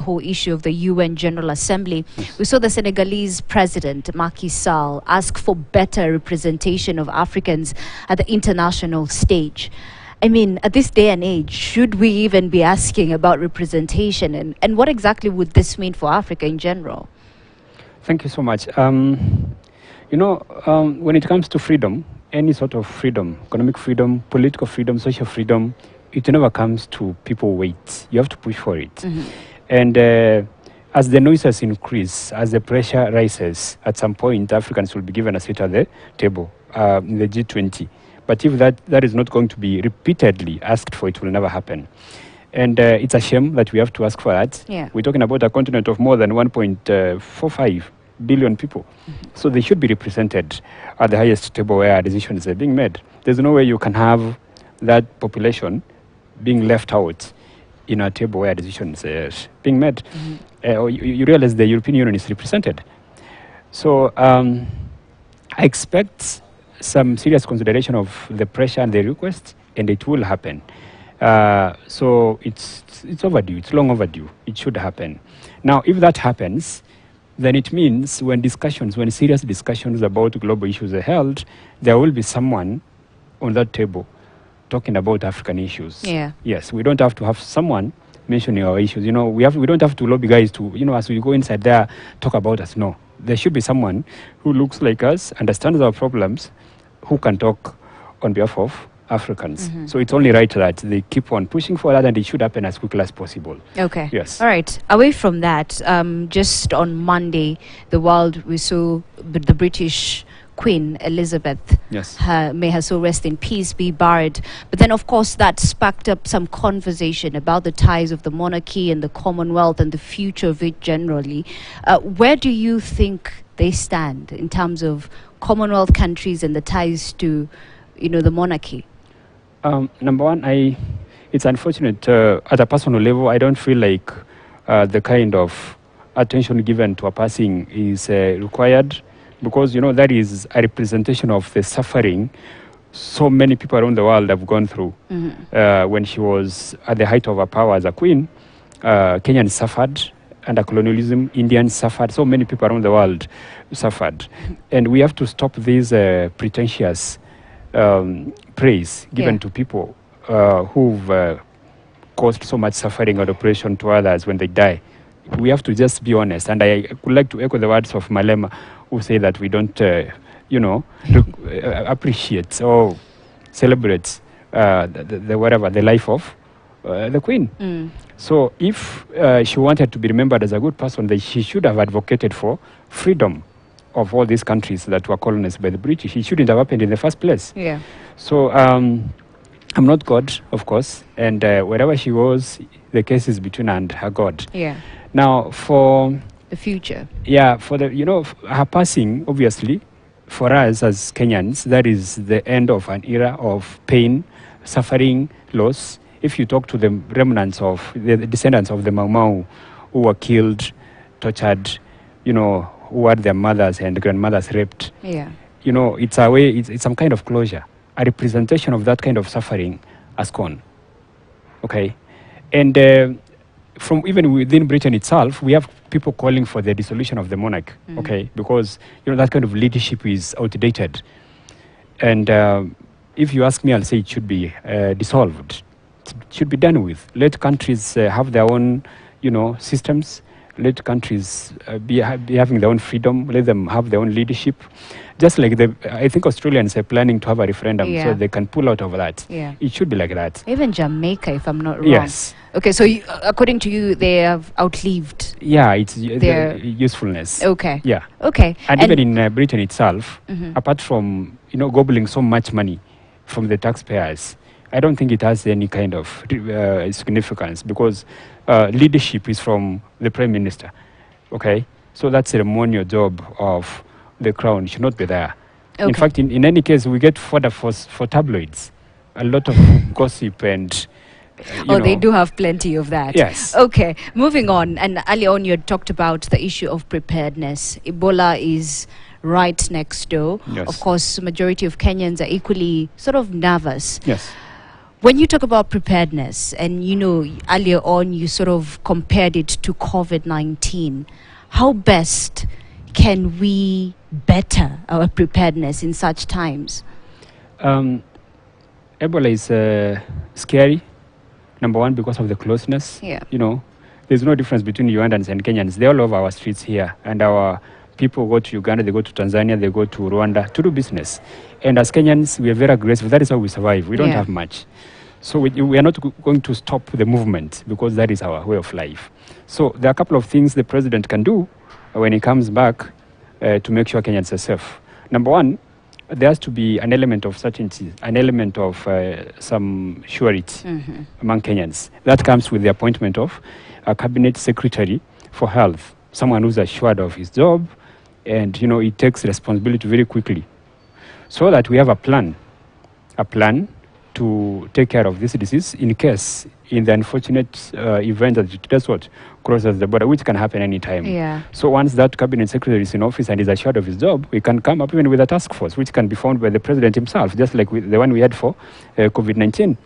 whole issue of the UN General Assembly. We saw the Senegalese president, Macky Sall, ask for better representation of Africans at the international stage. I mean, at this day and age, should we even be asking about representation? And what exactly would this mean for Africa in general? Thank you so much. You know, when it comes to freedom, any sort of freedom, economic freedom, political freedom, social freedom, it never comes to people wait. You have to push for it. And as the noises increase, as the pressure rises, at some point, Africans will be given a seat at the table in the G20. But if that is not going to be repeatedly asked for, it will never happen. And it's a shame that we have to ask for that. Yeah. We're talking about a continent of more than 1.45 billion people. So they should be represented at the highest table where decisions are being made. There's no way you can have that population being left out in a table where decisions are being made. You realize the European Union is represented. So I expect some serious consideration of the pressure and the request, and it will happen. So it's overdue. It's long overdue. It should happen. Now, if that happens, then it means when serious discussions about global issues are held, there will be someone on that table talking about African issues. Yeah. Yes, we don't have to have someone mentioning our issues. You know, we don't have to lobby guys to, you know, as we go inside there, talk about us. No, there should be someone who looks like us, understands our problems, who can talk on behalf of Africans. So it's only right that they keep on pushing for that, and it should happen as quickly as possible. Okay. Yes. All right. Away from that, just on Monday, we saw the British Queen Elizabeth, Yes. may her soul rest in peace, be buried. But then, of course, that sparked up some conversation about the ties of the monarchy and the Commonwealth and the future of it generally. Where do you think they stand in terms of Commonwealth countries and the ties to, the monarchy? Number one, it's unfortunate. At a personal level, I don't feel like the kind of attention given to a passing is required, because that is a representation of the suffering so many people around the world have gone through. When she was at the height of her power as a queen, Kenyans suffered under colonialism, Indians suffered, so many people around the world suffered. And we have to stop these pretentious praise given to people who've caused so much suffering or oppression to others when they die. We have to just be honest. And I would like to echo the words of Malema, who say that we don't, appreciate or celebrate the life of the Queen. So if she wanted to be remembered as a good person, then she should have advocated for freedom of all these countries that were colonized by the British. It shouldn't have happened in the first place. Yeah. So I'm not God, of course, and wherever she was, the case is between her and her God. Yeah. Now, for the future. Yeah, for the her passing, obviously, for us as Kenyans, that is the end of an era of pain, suffering, loss. If you talk to the remnants of the descendants of the Mau Mau who were killed, tortured, who had their mothers and grandmothers raped, it's a way, it's some kind of closure. A representation of that kind of suffering has gone. Okay? And from even within Britain itself, we have people calling for the dissolution of the monarch, okay? Because, that kind of leadership is outdated. And if you ask me, I'll say it should be dissolved. It should be done with. Let countries have their own, systems. Let countries be having their own freedom. Let them have their own leadership. Just like I think Australians are planning to have a referendum so they can pull out of that. Yeah. It should be like that. Even Jamaica, if I'm not wrong. Yes. Okay, so according to you, they have outlived. Yeah, it's their usefulness. Okay. Yeah. Okay. And even in Britain itself, apart from gobbling so much money from the taxpayers, I don't think it has any kind of significance, because leadership is from the Prime Minister. Okay, so that ceremonial job of the crown should not be there. Okay. In fact, in any case, we get fodder for tabloids, a lot of gossip and. They do have plenty of that. Yes. Okay, moving on. And earlier on, you had talked about the issue of preparedness. Ebola is right next door. Yes. Of course, the majority of Kenyans are equally sort of nervous. Yes. When you talk about preparedness, and you know, earlier on you sort of compared it to COVID-19, how best can we better our preparedness in such times? Ebola is scary, number one, because of the closeness. Yeah. You know, there's no difference between Ugandans and Kenyans. They're all over our streets here, and our people go to Uganda, they go to Tanzania, they go to Rwanda to do business. And as Kenyans, we are very aggressive. That is how we survive. We don't have much. So we are not going to stop the movement, because that is our way of life. So there are a couple of things the president can do when he comes back to make sure Kenyans are safe. Number one, there has to be an element of certainty, an element of some surety among Kenyans. That comes with the appointment of a cabinet secretary for health, someone who's assured of his job, and, you know, he takes responsibility very quickly, so that we have a plan to take care of this disease in case, in the unfortunate event that it does what crosses the border, which can happen anytime. Yeah. So once that cabinet secretary is in office and is assured of his job, we can come up even with a task force, which can be formed by the president himself, just like the one we had for COVID-19,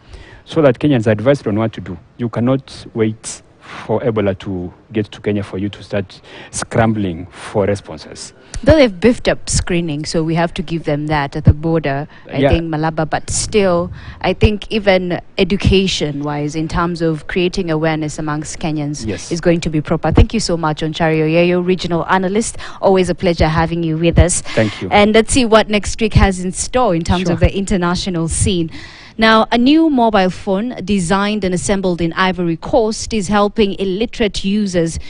so that Kenyans are advised on what to do. You cannot wait for Ebola to get to Kenya for you to start scrambling for responses. Though they've beefed up screening, so we have to give them that at the border, I think, Malaba, but still, I think even education-wise, in terms of creating awareness amongst Kenyans, is going to be proper. Thank you so much, Onchario Yeyo, Regional Analyst. Always a pleasure having you with us. Thank you. And let's see what next week has in store in terms of the international scene. Now, a new mobile phone designed and assembled in Ivory Coast is helping illiterate users